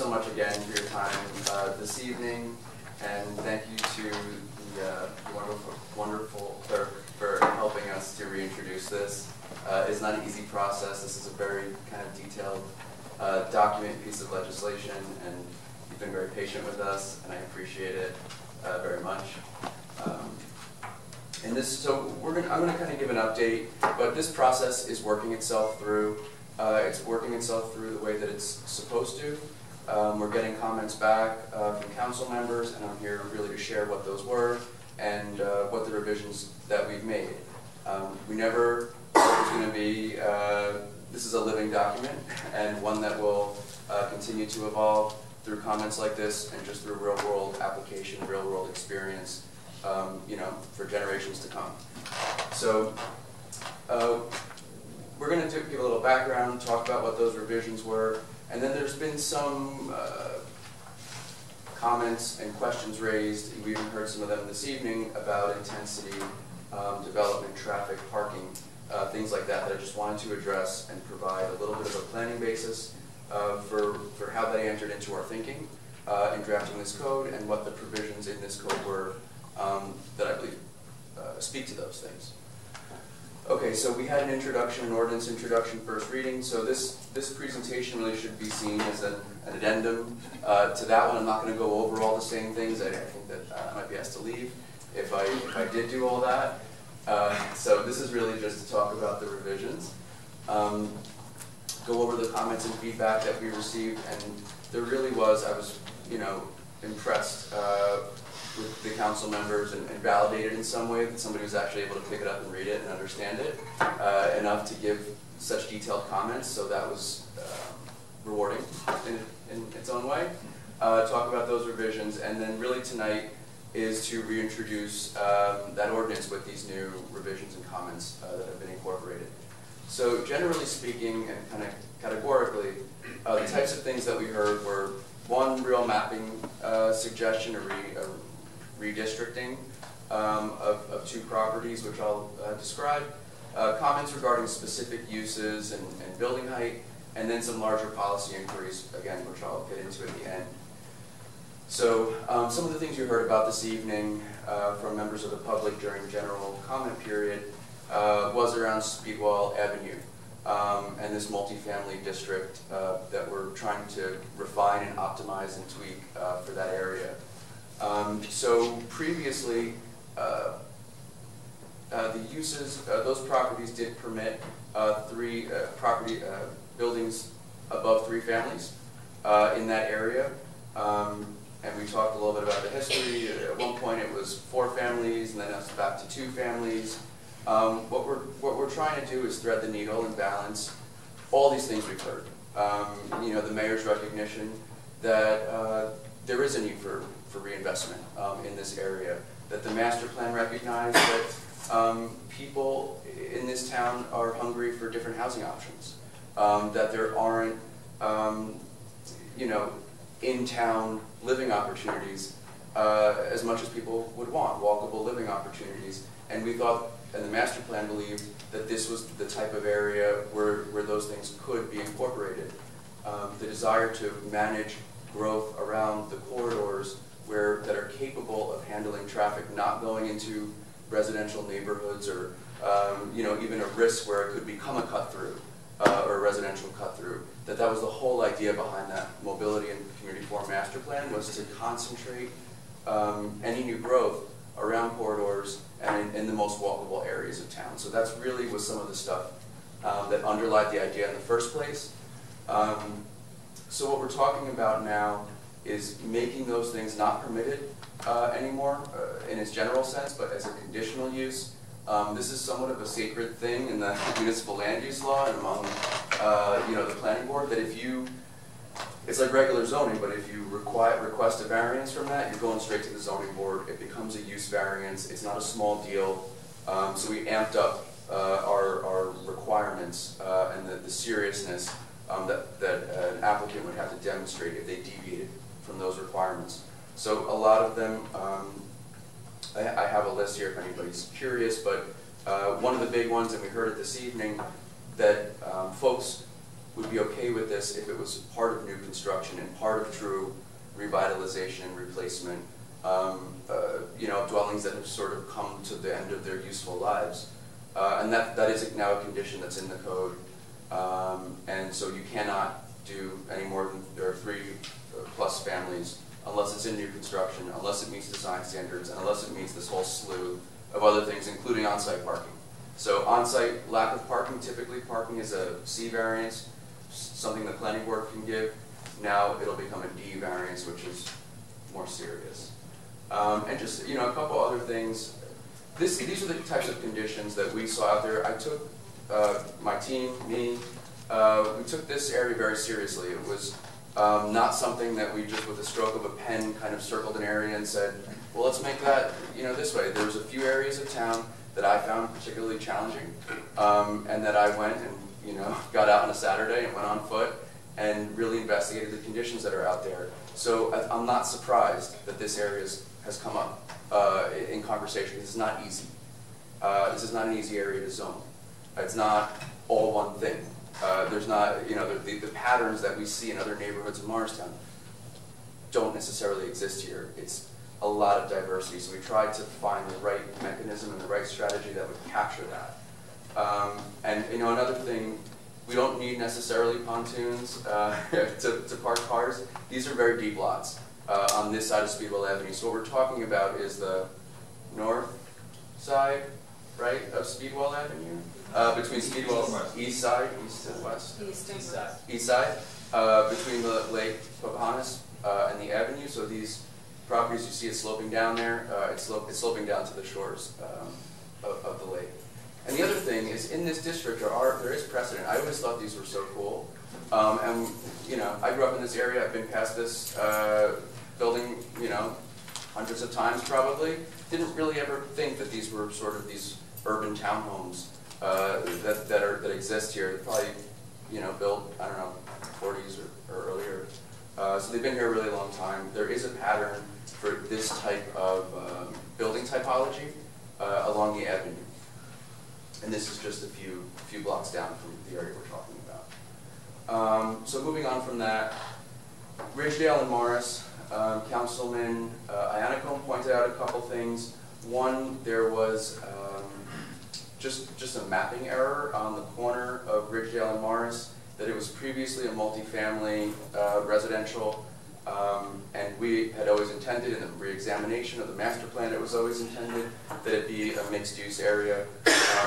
so much again for your time this evening, and thank you to the wonderful clerk for helping us to reintroduce this. It's not an easy process. This is a very kind of detailed document, piece of legislation, and you've been very patient with us, and I appreciate it very much. So I'm going to kind of give an update, but this process is working itself through. It's working itself through the way that it's supposed to. We're getting comments back from council members, and I'm here really to share what those were and what the revisions that we've made. We never thought it was going to be, this is a living document, and one that will continue to evolve through comments like this and just through real-world application, real-world experience, you know, for generations to come. So we're going to give a little background, talk about what those revisions were, and then there's been some comments and questions raised. We even heard some of them this evening about intensity, development, traffic, parking, things like that I just wanted to address and provide a little bit of a planning basis for how they entered into our thinking in drafting this code and what the provisions in this code were that I believe speak to those things. Okay, so we had an introduction, an ordinance introduction, first reading. So this presentation really should be seen as an addendum to that one. I'm not going to go over all the same things. I think that I might be asked to leave if I did do all that. So this is really just to talk about the revisions, go over the comments and feedback that we received, and there really was, I was, you know, impressed with the council members and validated in some way that somebody was actually able to pick it up and read it and understand it enough to give such detailed comments. So that was rewarding in its own way. Talk about those revisions, and then really tonight is to reintroduce that ordinance with these new revisions and comments that have been incorporated. So generally speaking, and kind of categorically, the types of things that we heard were one real mapping suggestion, a redistricting of two properties, which I'll describe, comments regarding specific uses and building height, and then some larger policy inquiries, again, which I'll get into at the end. So some of the things you heard about this evening from members of the public during general comment period was around Speedwell Avenue and this multifamily district that we're trying to refine and optimize and tweak for that area. So previously, the uses, those properties did permit three buildings above 3 families in that area. And we talked a little bit about the history. At one point it was 4 families, and then it's back to 2 families. What we're trying to do is thread the needle and balance all these things we've heard. You know, the mayor's recognition that there is a need for reinvestment in this area, that the master plan recognized that people in this town are hungry for different housing options, that there aren't, you know, in-town living opportunities as much as people would want, walkable living opportunities. And we thought, and the master plan believed, that this was the type of area where those things could be incorporated. The desire to manage growth around the corridors that are capable of handling traffic, not going into residential neighborhoods or you know, even a risk where it could become a cut-through or a residential cut-through. That was the whole idea behind that mobility and community form master plan, was to concentrate any new growth around corridors and in the most walkable areas of town. So that's really was some of the stuff that underlied the idea in the first place. So what we're talking about now is making those things not permitted anymore in its general sense, but as a conditional use. This is somewhat of a sacred thing in the municipal land use law and among you know, the planning board, that if you, it's like regular zoning, but if you request a variance from that, you're going straight to the zoning board. It becomes a use variance. It's not a small deal. So we amped up our requirements and the seriousness that an applicant would have to demonstrate if they deviated from those requirements. So a lot of them, I have a list here if anybody's curious, but one of the big ones, and we heard it this evening, that folks would be okay with this if it was part of new construction and part of true revitalization and replacement, you know, dwellings that have sort of come to the end of their useful lives. And that is now a condition that's in the code. And so you cannot do any more than, there are 3+ families unless it's in new construction, unless it meets design standards, and unless it meets this whole slew of other things, including on-site parking. So on-site lack of parking, typically parking is a C variance, something the planning board can give. Now it'll become a D variance, which is more serious. And just, you know, a couple other things. These are the types of conditions that we saw out there. I took, my team, me, we took this area very seriously. It was not something that we just with a stroke of a pen kind of circled an area and said, well, let's make that, you know, this way. There was a few areas of town that I found particularly challenging, and that I went and, you know, got out on a Saturday and went on foot and really investigated the conditions that are out there. So I'm not surprised that this area has come up in conversation. This is not easy. This is not an easy area to zone. It's not all one thing. There's not, you know, the patterns that we see in other neighborhoods in Morristown don't necessarily exist here. It's a lot of diversity, so we tried to find the right mechanism and the right strategy that would capture that. And, you know, another thing, we don't need necessarily pontoons to park cars. These are very deep lots on this side of Speedwell Avenue. So what we're talking about is the north side, right, of Speedwell Avenue? Between Speedwell east side, east and west? East side, between the Lake Pocahontas and the avenue. So these properties, you see it sloping down there. It's sloping down to the shores of the lake. And the other thing is, in this district, there is precedent. I always thought these were so cool. And, you know, I grew up in this area. I've been past this building, you know, hundreds of times probably. Didn't really ever think that these were sort of these urban townhomes that exist here. Probably, you know, built, I don't know, 40s or earlier. So they've been here a really long time. There is a pattern for this type of building typology along the avenue. And this is just a few blocks down from the area we're talking about. So moving on from that, Ridgedale and Morris, Councilman Iannacone pointed out a couple things. One, there was just a mapping error on the corner of Ridgedale and Morris, that it was previously a multifamily residential, and we had always intended in the re-examination of the master plan, it was always intended that it be a mixed-use area.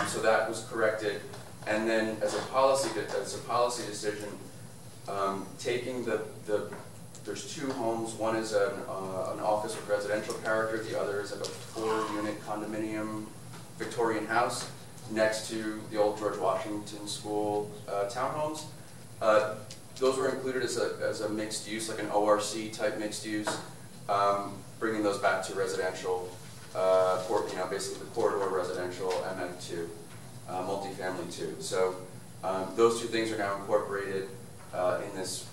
So that was corrected. And then as a policy decision, taking there's 2 homes. One is an office with residential character. The other is like a 4-unit condominium Victorian house next to the old George Washington School townhomes. Those were included as a mixed use, like an ORC type mixed use, bringing those back to residential, you know, basically the corridor residential MF2, multifamily 2. So those 2 things are now incorporated in this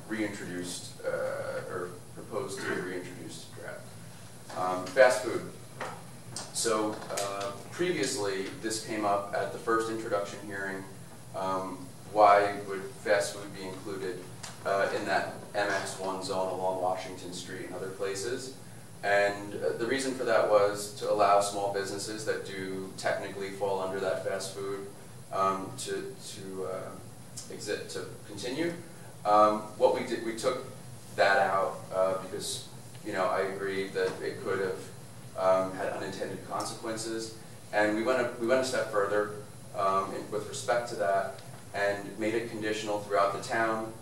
reintroduced or proposed to be reintroduced draft. Fast food. So previously, this came up at the first introduction hearing. Why would fast food be included in that MX1 zone along Washington Street and other places? And the reason for that was to allow small businesses that do technically fall under that fast food to continue. What we did, we took that out because, you know, I agreed that it could have had unintended consequences, and we went a step further with respect to that, and made it conditional throughout the town.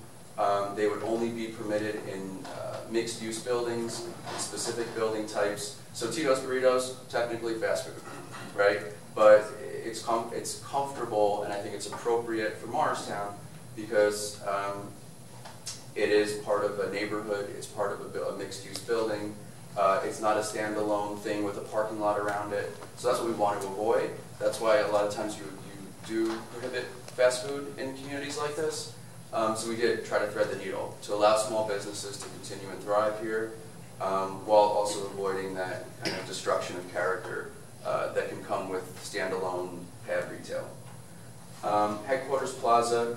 They would only be permitted in mixed-use buildings, in specific building types. So Tito's Burritos, technically fast food, right? But it's comfortable, and I think it's appropriate for Morristown because it is part of a neighborhood, it's part of a mixed-use building. It's not a standalone thing with a parking lot around it. So that's what we want to avoid. That's why a lot of times you do prohibit fast food in communities like this. So we did try to thread the needle to allow small businesses to continue and thrive here, while also avoiding that kind of destruction of character that can come with standalone pad retail. Headquarters Plaza,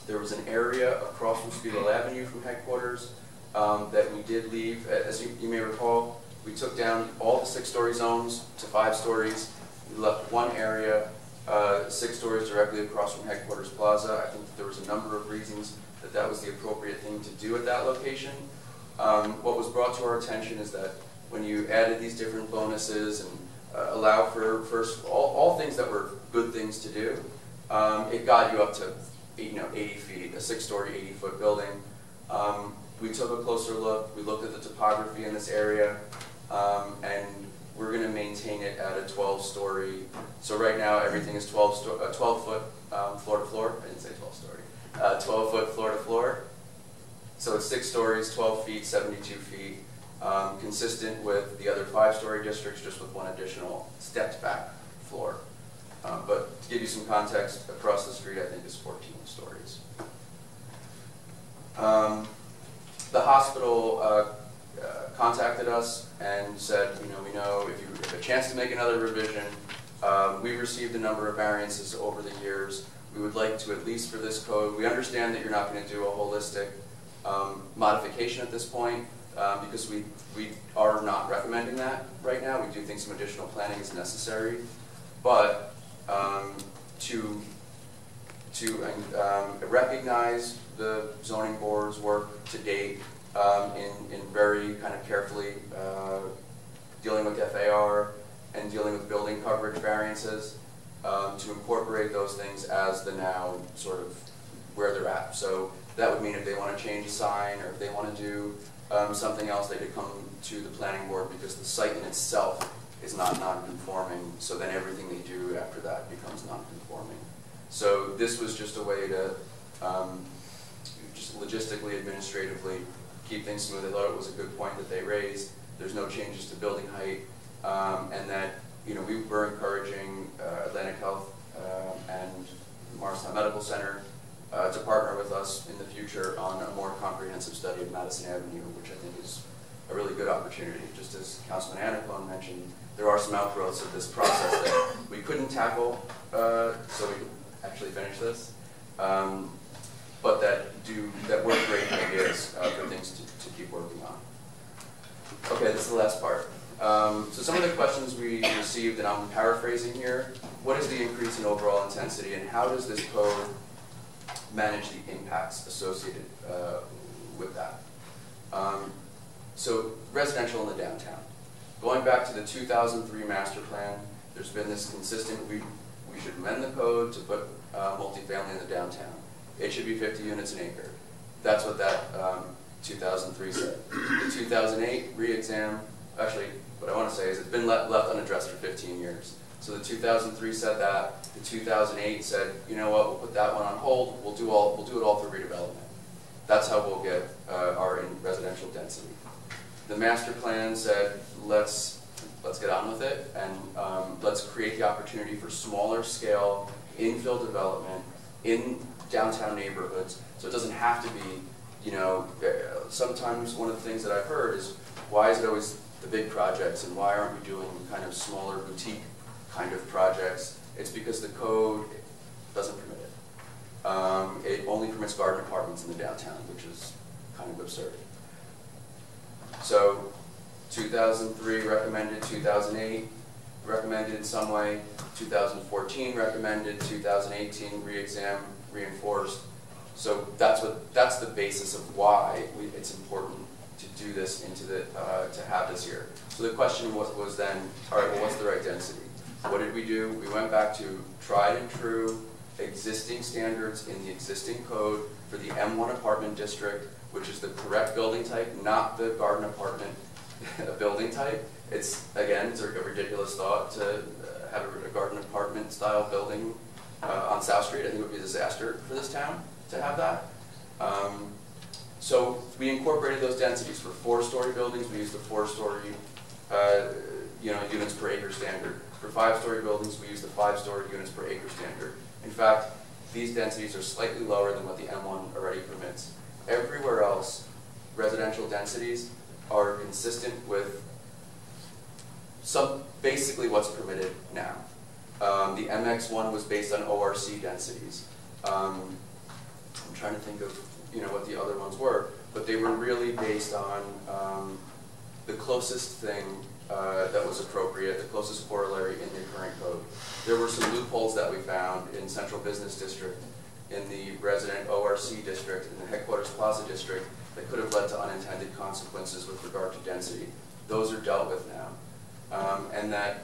There was an area across from Spiegel Avenue from headquarters that we did leave. As you may recall, we took down all the 6-story zones to 5 stories. We left one area 6 stories directly across from headquarters Plaza. I think that there was a number of reasons that that was the appropriate thing to do at that location. What was brought to our attention is that when you added these different bonuses and allow for all things that were good things to do, it got you up to 80 feet, a 6-story, 80-foot building. We took a closer look. We looked at the topography in this area, and we're going to maintain it at a 12-story. So right now everything is 12-foot floor to floor. I didn't say 12-story. 12-foot floor to floor. So it's 6 stories, 12 feet, 72 feet, consistent with the other 5-story districts, just with one additional stepped back floor. But to give you some context, across the street I think is 14 stories. The hospital contacted us and said, we know if you have a chance to make another revision, we've received a number of variances over the years. We would like to, at least for this code, we understand that you're not going to do a holistic modification at this point, because we are not recommending that right now. We do think some additional planning is necessary, but to recognize the zoning board's work to date in very kind of carefully dealing with FAR and dealing with building coverage variances, to incorporate those things as the now sort of where they're at. So that would mean if they want to change a sign or if they want to do something else, they could come to the planning board because the site in itself is not non-conforming, so then everything they do after that becomes non-conforming. So this was just a way to just logistically, administratively, keep things smooth. I thought it was a good point that they raised. There's no changes to building height, and that we were encouraging Atlantic Health and Morristown Medical Center to partner with us in the future on a more comprehensive study of Madison Avenue, which I think is a really good opportunity. Just as Councilman Anacone mentioned, there are some outgrowths of this process that we couldn't tackle, so we could actually finish this, but that were great ideas for things to keep working on. Okay, this is the last part. So some of the questions we received, and I'm paraphrasing here, what is the increase in overall intensity and how does this code manage the impacts associated with that? So residential in the downtown. Going back to the 2003 master plan, there's been this consistent, we should amend the code to put multifamily in the downtown. It should be 50 units an acre. That's what that 2003 said. The 2008 re-exam, actually, what I want to say is it's been left unaddressed for 15 years. So the 2003 said that. The 2008 said, you know what, we'll put that one on hold. We'll do it all through redevelopment. That's how we'll get our residential density. The master plan said, let's get on with it, and let's create the opportunity for smaller scale infill development in downtown neighborhoods. So it doesn't have to be, sometimes one of the things that I've heard is, why is it always the big projects and why aren't we doing kind of smaller boutique kind of projects? It's because the code doesn't permit it. It only permits garden apartments in the downtown, which is kind of absurd. So 2003 recommended, 2008 recommended in some way, 2014 recommended, 2018 re-exam reinforced. So that's the basis of why it's important to do this to have this here. So the question was then, all right, well, what's the right density? What did we do? We went back to tried and true existing standards in the existing code for the M1 apartment district, which is the correct building type, not the garden apartment building type. It's a ridiculous thought to have a garden apartment style building on South Street. I think it would be a disaster for this town to have that. So we incorporated those densities. For 4-story buildings, we used the 4-story units per acre standard. For 5-story buildings, we used the 5-story units per acre standard. In fact, these densities are slightly lower than what the M1 already permits. Everywhere else, residential densities are consistent with basically what's permitted now. The MX1 was based on ORC densities. I'm trying to think of what the other ones were, but they were really based on the closest thing that was appropriate, the closest corollary in the current code. There were some loopholes that we found in Central Business District, in the resident ORC district, in the headquarters Plaza district, that could have led to unintended consequences with regard to density. Those are dealt with now. And that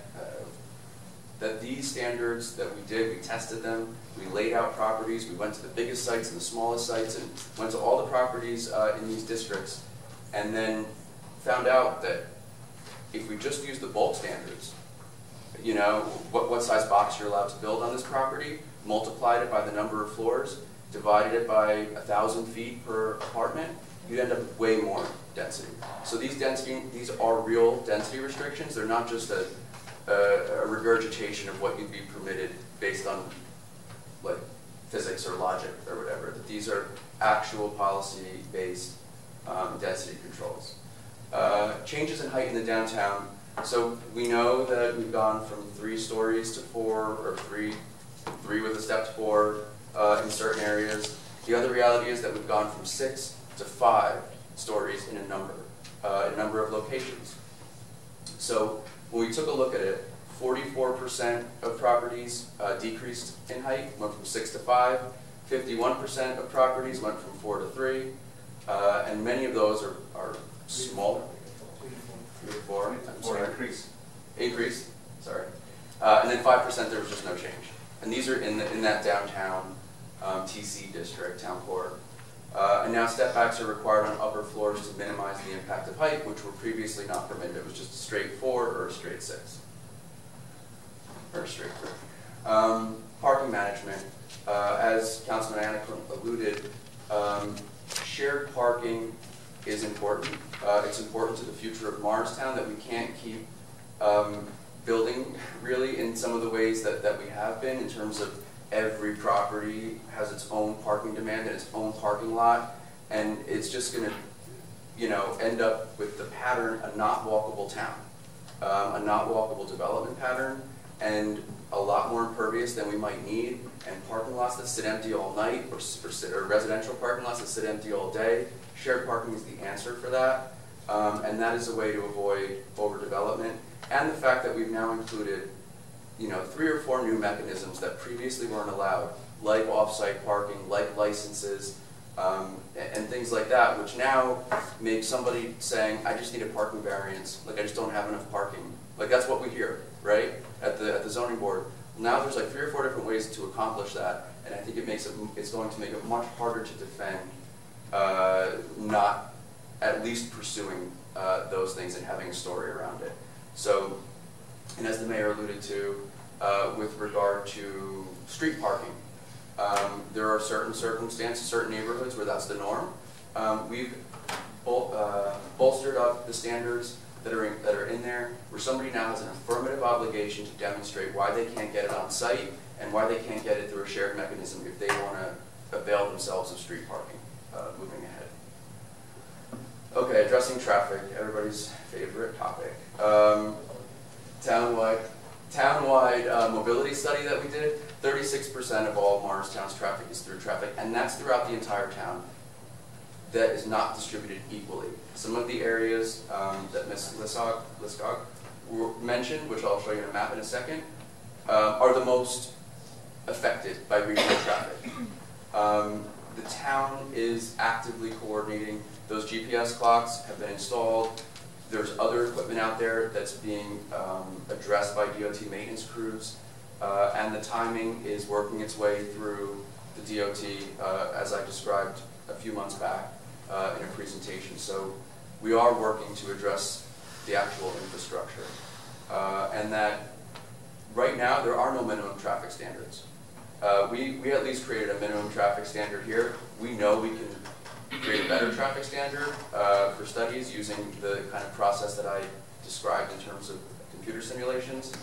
these standards that we did, we tested them, we laid out properties, we went to the biggest sites and the smallest sites, and went to all the properties in these districts, and then found out that if we just use the bulk standards, what size box you're allowed to build on this property, multiplied it by the number of floors, divided it by 1,000 feet per apartment, you'd end up with way more density. So these are real density restrictions. They're not just a regurgitation of what you'd be permitted based on like physics or logic or whatever. That these are actual policy-based density controls. Changes in height in the downtown. So we know that we've gone from 3 stories to 4, or three with a step to 4 in certain areas. The other reality is that we've gone from 6 to 5 stories in a number of locations. So when we took a look at it, 44% of properties decreased in height, went from 6 to 5. 51% of properties went from 4 to 3. And many of those are smaller. 3 to 4. I'm sorry. Increase. Sorry. And then 5% there was just no change. And these are in that downtown TC district, town core. And now step backs are required on upper floors to minimize the impact of height, which were previously not permitted. It was just a straight 4 or a straight 6. Or a straight 3. Parking management. As Councilman Anacone alluded, shared parking is important. It's important to the future of Morristown that we can't keep building really in some of the ways that we have been, in terms of every property has its own parking demand and its own parking lot, and it's just going to end up with the pattern, a not walkable town, a not walkable development pattern, and a lot more impervious than we might need, and parking lots that sit empty all night, or residential parking lots that sit empty all day. Shared parking is the answer for that, and that is a way to avoid overdevelopment, and the fact that we've now included 3 or 4 new mechanisms that previously weren't allowed, like off-site parking, like licenses, and things like that, which now make somebody saying, I just need a parking variance, like I just don't have enough parking. Like that's what we hear, right, at the zoning board. Now there's like 3 or 4 different ways to accomplish that, and I think it's going to make it much harder to defend not at least pursuing those things and having a story around it. So, and as the mayor alluded to, with regard to street parking, there are certain circumstances, certain neighborhoods where that's the norm. We've bolstered up the standards that are in there, where somebody now has an affirmative obligation to demonstrate why they can't get it on site and why they can't get it through a shared mechanism if they want to avail themselves of street parking. Moving ahead. Okay, addressing traffic, everybody's favorite topic. Townwide mobility study that we did, 36% of all Morristown's traffic is through traffic, and that's throughout the entire town. That is not distributed equally. Some of the areas that Ms. Liskog mentioned, which I'll show you in a map in a second, are the most affected by regional traffic. The town is actively coordinating. Those GPS clocks have been installed. There's other equipment out there that's being addressed by DOT maintenance crews, and the timing is working its way through the DOT, as I described a few months back in a presentation. So we are working to address the actual infrastructure, and that right now there are no minimum traffic standards. We at least created a minimum traffic standard here. We know we can create a better traffic standard for studies using the kind of process that I described in terms of computer simulations.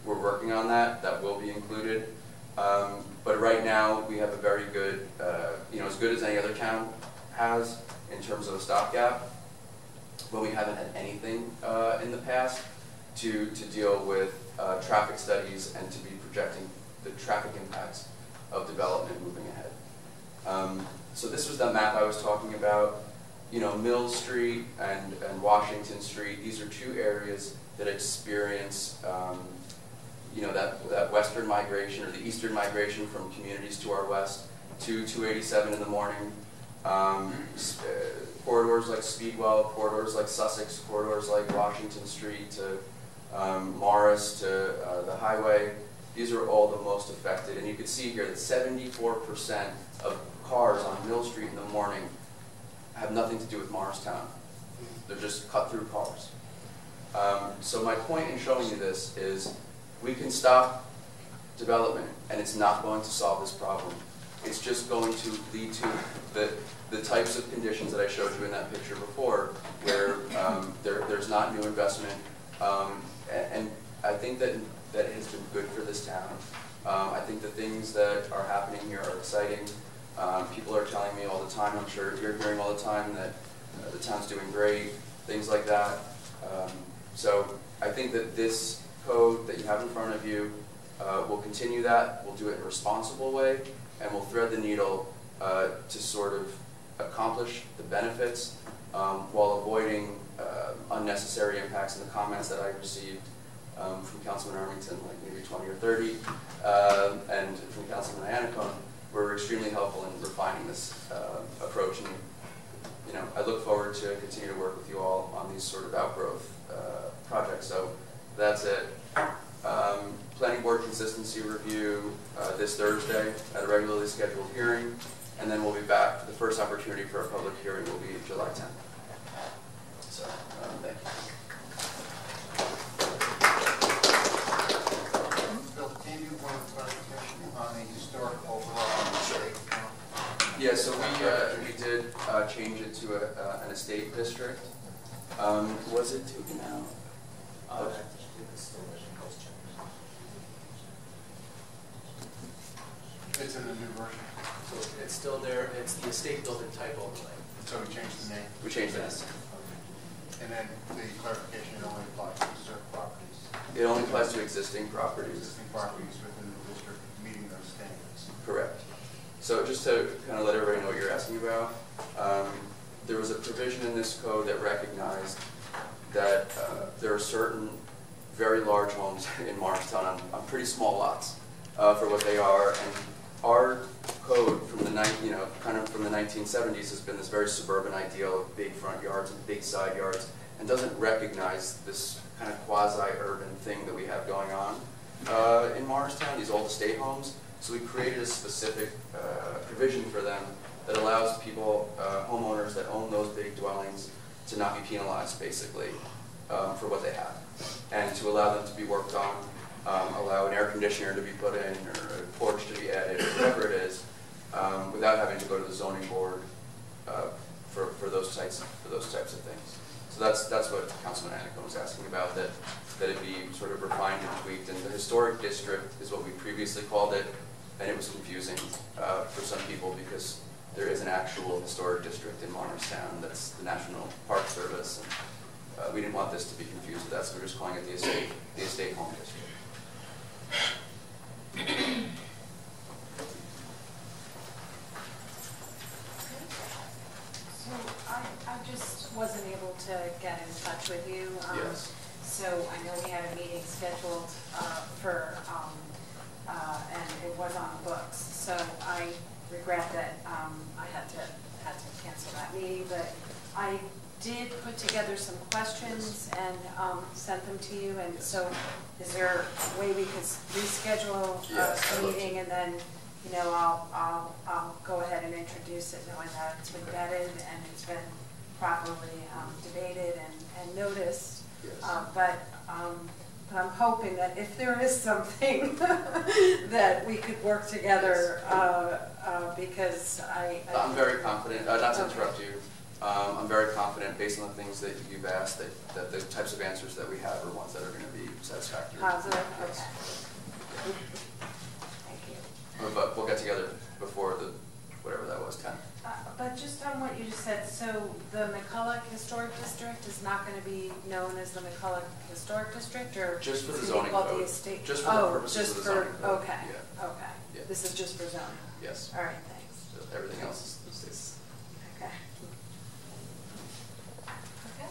We're working on that. That will be included. But right now we have a very good, as good as any other town has in terms of a stopgap. But we haven't had anything in the past to deal with traffic studies and to be projecting the traffic impacts of development moving ahead. So this was the map I was talking about. You know, Mill Street and Washington Street, these are two areas that experience, you know, that western migration or the eastern migration from communities to our west to 287 in the morning. Corridors like Speedwell, corridors like Sussex, corridors like Washington Street to Morris to the highway. These are all the most affected. And you can see here that 74% of cars on Mill Street in the morning have nothing to do with Morristown. They're just cut-through cars. So my point in showing you this is we can stop development, and it's not going to solve this problem. It's just going to lead to the types of conditions that I showed you in that picture before, where there's not new investment. And I think that has been good for this town. I think the things that are happening here are exciting. People are telling me all the time, I'm sure you're hearing all the time, that the town's doing great, things like that. So I think that this code that you have in front of you will continue that. We'll do it in a responsible way, and we'll thread the needle to sort of accomplish the benefits while avoiding unnecessary impacts. And the comments that I received from Councilman Armington, like maybe 20 or 30, and from Councilman Iannacone, were extremely helpful in refining this approach. And you know, I look forward to continue to work with you all on these sort of outgrowth projects. So that's it. Planning Board consistency review this Thursday at a regularly scheduled hearing, and then we'll be back. The first opportunity for a public hearing will be July 10th. So thank you. Bill, can you want clarification on the historic overall estate? Yeah, so we did change it to an estate district. Was it taken out? It's in the new version. So it's still there. It's the estate building type overlay. So we changed the name. We changed that. And then the clarification only applies to certain properties. It only applies to existing properties. Existing properties within the district meeting those standards. Correct. So just to kind of let everybody know what you're asking about, there was a provision in this code that recognized that there are certain very large homes in Morristown on pretty small lots for what they are, and our code from the kind of from the 1970s has been this very suburban ideal of big front yards and big side yards, and doesn't recognize this kind of quasi-urban thing that we have going on in Morristown, these old estate homes. So we created a specific provision for them that allows people, homeowners that own those big dwellings, to not be penalized, basically, for what they have, and to allow them to be worked on, allow an air conditioner to be put in, or a porch to be added, or whatever it is, without having to go to the zoning board for those types of things. So that's what Councilman Iannacone was asking about, that it be sort of refined and tweaked. And the historic district is what we previously called it, and it was confusing for some people because there is an actual historic district in Morristown that's the National Park Service, and we didn't want this to be confused with that, so we're just calling it the estate home district. So I just wasn't able to get in touch with you. Yes. So I know we had a meeting scheduled and it was on the books. So I regret that I had to cancel that meeting, but I did put together some questions and sent them to you. And so is there a way we could reschedule a meeting, and then I'll go ahead and introduce it, knowing that it's been vetted and it's been properly debated and noticed. Yes. But I'm hoping that if there is something that we could work together, because I'm very confident, not to interrupt you, I'm very confident based on the things that you've asked that the types of answers that we have are ones that are going to be satisfactory. Positive? Yes. Okay. Thank you. But we'll get together before whatever that was, 10. But just on what you just said, so the McCulloch Historic District is not going to be known as the McCulloch Historic District, or just for the it's zoning called code. the estate? Just for the purposes of the zoning code. Okay. Yeah. Okay. Yeah. This is just for zoning. Yes. All right. Thanks. everything else is. Okay. Okay.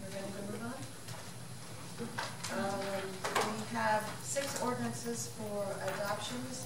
We're ready to move on? We have 6 ordinances for adoptions.